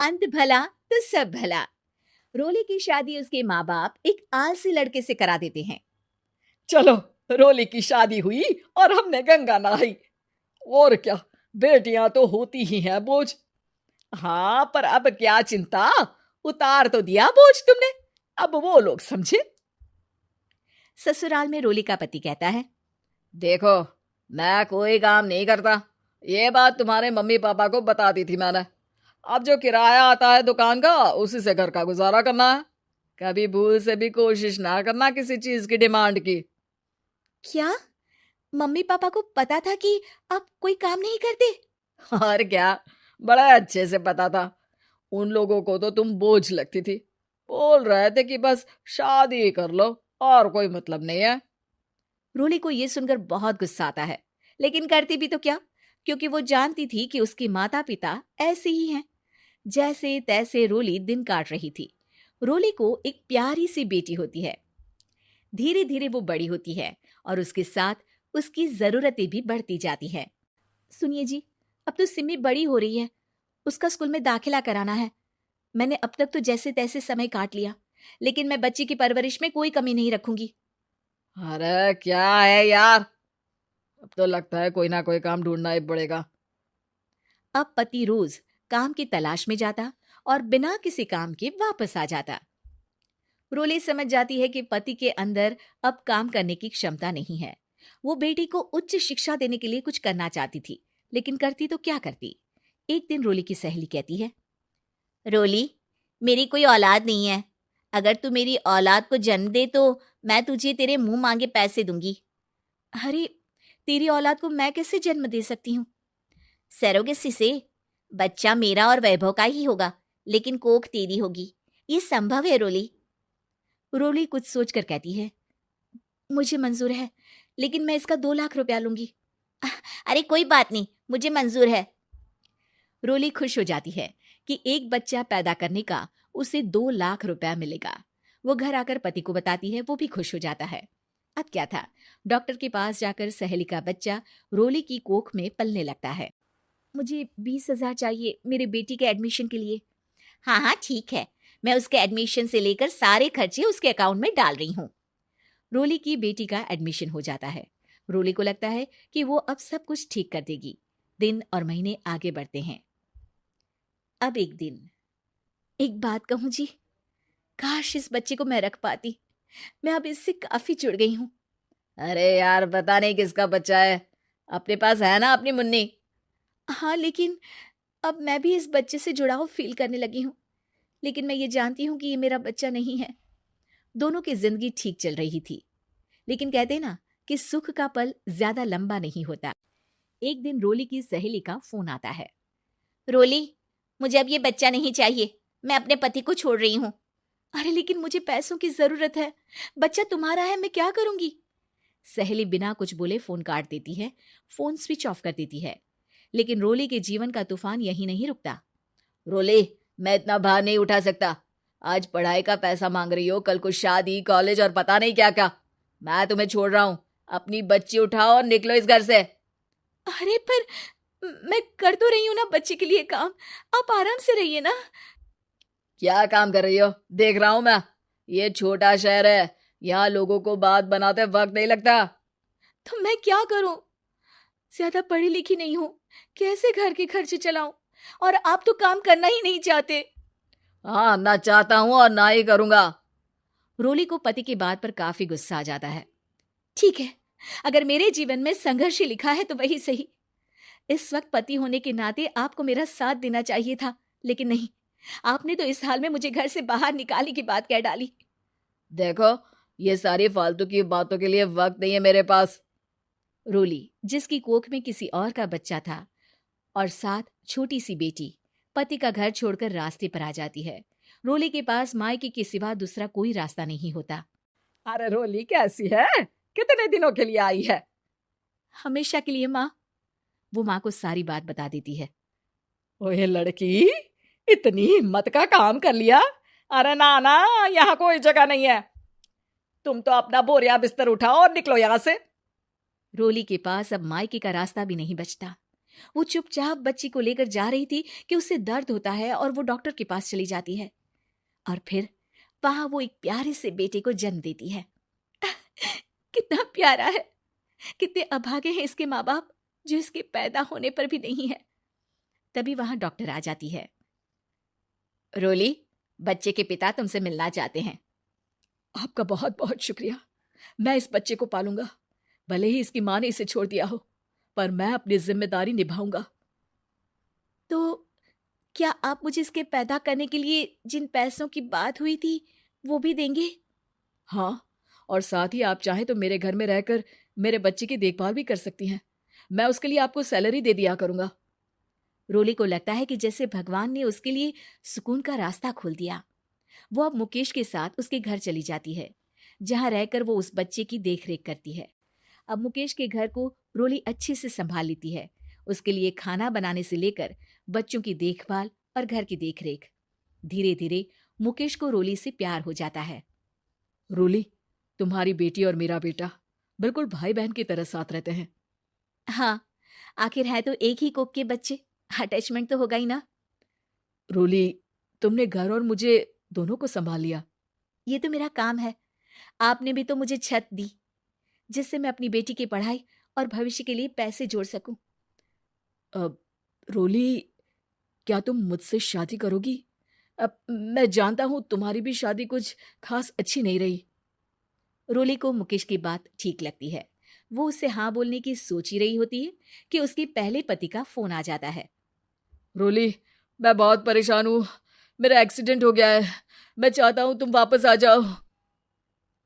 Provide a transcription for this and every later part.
अंत भला तो सब भला। रोली की शादी उसके माँ बाप एक आलसी लड़के से करा देते हैं। चलो, रोली की शादी हुई और हमने गंगा नहाई। और क्या, बेटियां तो होती ही हैं बोझ। हाँ, पर अब क्या चिंता, उतार तो दिया बोझ तुमने, अब वो लोग समझे। ससुराल में रोली का पति कहता है, देखो, मैं कोई काम नहीं करता, ये बात तुम्हारे मम्मी पापा को बता दी थी मैंने। अब जो किराया आता है दुकान का, उसी से घर का गुजारा करना है। कभी भूल से भी कोशिश ना करना किसी चीज की डिमांड की। क्या मम्मी पापा को पता था कि आप कोई काम नहीं करते? और क्या, बड़ा अच्छे से पता था। उन लोगों को तो तुम बोझ लगती थी, बोल रहे थे कि बस शादी कर लो और कोई मतलब नहीं है। रोली को यह सुनकर बहुत गुस्सा आता है, लेकिन करती भी तो क्या, क्योंकि वो जानती थी कि उसके माता पिता ऐसे ही हैं। जैसे तैसे रोली दिन काट रही थी। रोली को एक प्यारी सी बेटी होती है। धीरे धीरे वो बड़ी होती है और उसके साथ उसकी जरूरतें भी बढ़ती जाती हैं। सुनिए जी, अब तो सिमी बड़ी हो रही है, उसका स्कूल में दाखिला कराना है। मैंने अब तक तो जैसे तैसे समय काट लिया, लेकिन मैं बच्ची की परवरिश में कोई कमी नहीं रखूंगी। अरे क्या है यार, अब तो लगता है कोई ना कोई काम ढूंढना ही पड़ेगा। अब पति रोज काम की तलाश में जाता और बिना किसी काम के वापस आ जाता। रोली समझ जाती है कि पति के अंदर अब काम करने की क्षमता नहीं है। वो बेटी को उच्च शिक्षा देने के लिए कुछ करना चाहती थी, लेकिन करती तो क्या करती। एक दिन रोली की सहेली कहती है, रोली, मेरी कोई औलाद नहीं है। अगर तू मेरी औलाद को जन्म दे तो मैं तुझे तेरे मुंह मांगे पैसे दूंगी। अरे, तेरी औलाद को मैं कैसे जन्म दे सकती हूँ? सरोगेसी से। बच्चा मेरा और वैभव का ही होगा, लेकिन कोख तेरी होगी। ये संभव है रोली। रोली कुछ सोचकर कहती है, मुझे मंजूर है, लेकिन मैं इसका 2 लाख रुपया लूंगी। अरे कोई बात नहीं, मुझे मंजूर है। रोली खुश हो जाती है कि एक बच्चा पैदा करने का उसे 2 लाख रुपया मिलेगा। वो घर आकर पति को बताती है, वो भी खुश हो जाता है। अब क्या था, डॉक्टर के पास जाकर सहेली का बच्चा रोली की कोख में पलने लगता है। मुझे 20,000 चाहिए मेरे बेटी के एडमिशन के लिए। हाँ हाँ ठीक है, मैं उसके एडमिशन से लेकर सारे खर्चे उसके अकाउंट में डाल रही हूँ। रोली की बेटी का एडमिशन हो जाता है। रोली को लगता है कि वो अब सब कुछ ठीक कर देगी। दिन और महीने आगे बढ़ते हैं। अब एक दिन, एक बात कहूं जी, काश इस बच्चे को मैं रख पाती। मैं अब इससे काफी जुड़ गई हूँ। अरे यार, पता नहीं किसका बच्चा है, अपने पास है ना अपनी मुन्नी। हाँ, लेकिन अब मैं भी इस बच्चे से जुड़ाव फील करने लगी हूँ। लेकिन मैं ये जानती हूँ कि ये मेरा बच्चा नहीं है। दोनों की जिंदगी ठीक चल रही थी, लेकिन कहते ना कि सुख का पल ज्यादा लंबा नहीं होता। एक दिन रोली की सहेली का फोन आता है। रोली, मुझे अब ये बच्चा नहीं चाहिए, मैं अपने पति को छोड़ रही हूँ। अरे लेकिन मुझे पैसों की जरूरत है, बच्चा तुम्हारा है, मैं क्या करूंगी? सहेली बिना कुछ बोले फोन काट देती है, फोन स्विच ऑफ कर देती है। लेकिन रोली के जीवन का तूफान यही नहीं रुकता। रोली, मैं इतना भार नहीं उठा सकता। आज पढ़ाई का पैसा मांग रही हो, कल को शादी, कॉलेज और पता नहीं क्या क्या। मैं तुम्हें छोड़ रहा हूँ, अपनी बच्ची उठाओ और निकलो इस घर से। अरे पर मैं कर तो रही हूँ ना बच्चे के लिए काम, आप आराम से रहिए ना। क्या काम कर रही हो, देख रहा हूं मैं। ये छोटा शहर है, यहाँ लोगों को बात बनाते वक्त नहीं लगता। तो मैं क्या करूं? ज्यादा पढ़ी लिखी नहीं हूं, कैसे घर के खर्चे चलाऊं? और आप तो काम करना ही नहीं चाहते। हाँ, ना चाहता हूँ और ना ही करूंगा। रोली को पति की बात पर काफी गुस्सा आ जाता है। ठीक है, अगर मेरे जीवन में संघर्ष ही लिखा है तो वही सही। इस वक्त पति होने के नाते आपको मेरा साथ देना चाहिए था, लेकिन नहीं, आपने तो इस हाल में मुझे घर से बाहर निकालने की बात कह डाली। देखो, ये सारी फालतू की बातों के लिए वक्त नहीं है मेरे पास। रोली, जिसकी कोख में किसी और का बच्चा था और साथ छोटी सी बेटी, पति का घर छोड़कर रास्ते पर आ जाती है। रोली के पास मायके के सिवा दूसरा कोई रास्ता नहीं होता। अरे रोली कैसी है, कितने दिनों के लिए आई है? हमेशा के लिए माँ। वो माँ को सारी बात बता देती है। ओए लड़की, इतनी हिम्मत का काम कर लिया। अरे ना ना, यहाँ कोई जगह नहीं है। तुम तो अपना बोरिया बिस्तर उठाओ और निकलो यहाँ से। रोली के पास अब मायके का रास्ता भी नहीं बचता। वो चुपचाप बच्ची को लेकर जा रही थी कि उसे दर्द होता है और वो डॉक्टर के पास चली जाती है और फिर वहां वो एक प्यारे से बेटे को जन्म देती है। कितना प्यारा है, कितने अभागे हैं इसके माँ बाप जो इसके पैदा होने पर भी नहीं है। तभी वहां डॉक्टर आ जाती है। रोली, बच्चे के पिता तुमसे मिलना चाहते हैं। आपका बहुत बहुत शुक्रिया। मैं इस बच्चे को पालूंगा, भले ही इसकी माँ ने इसे छोड़ दिया हो, पर मैं अपनी जिम्मेदारी निभाऊंगा। तो क्या आप मुझे इसके पैदा करने के लिए जिन पैसों की बात हुई थी वो भी देंगे? हाँ, और साथ ही आप चाहें तो मेरे घर में रहकर मेरे बच्चे की देखभाल भी कर सकती हैं। मैं उसके लिए आपको सैलरी दे दिया करूंगा। रोली को लगता है कि जैसे भगवान ने उसके लिए सुकून का रास्ता खोल दिया। वो अब मुकेश के साथ उसके घर चली जाती है, जहां रहकर वो उस बच्चे की देखरेख करती है। अब मुकेश के घर को रोली अच्छे से संभाल लेती है, उसके लिए खाना बनाने से लेकर बच्चों की देखभाल और घर की देखरेख। धीरे धीरे मुकेश को रोली से प्यार हो जाता है। रोली, तुम्हारी बेटी और मेरा बेटा बिल्कुल भाई बहन की तरह साथ रहते हैं। हाँ, आखिर है तो एक ही कोख के बच्चे, अटैचमेंट तो होगा ही ना। रोली, तुमने घर और मुझे दोनों को संभाल लिया। ये तो मेरा काम है। आपने भी तो मुझे छत दी जिससे मैं अपनी बेटी की पढ़ाई और भविष्य के लिए पैसे जोड़ सकूं। अब रोली, क्या तुम मुझसे शादी करोगी? अब मैं जानता हूं तुम्हारी भी शादी कुछ खास अच्छी नहीं रही। रोली को मुकेश की बात ठीक लगती है। वो उससे हाँ बोलने की सोच ही रही होती है कि उसके पहले पति का फोन आ जाता है। रोली, मैं बहुत परेशान हूँ। मेरा एक्सीडेंट हो गया है। मैं चाहता हूँ तुम वापस आ जाओ।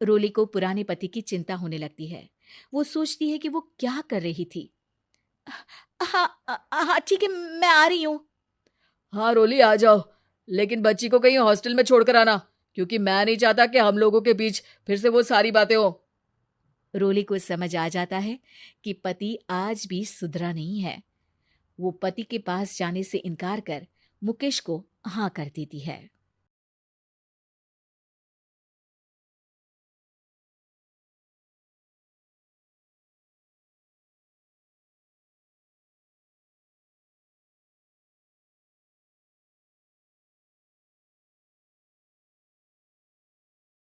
रोली को पुराने पति की चिंता होने लगती है। वो सोचती है कि वो क्या कर रही थी। हाँ हाँ ठीक है, मैं आ रही हूँ। हाँ रोली, आ जाओ, लेकिन बच्ची को कहीं हॉस्टल में छोड़कर आना, क्योंकि मैं नहीं चाहता कि हम लोगों के बीच फिर से वो सारी बातें हो। रोली को समझ आ जाता है कि पति आज भी सुधरा नहीं है। वो पति के पास जाने से इनकार कर मुकेश को हाँ कर देती है।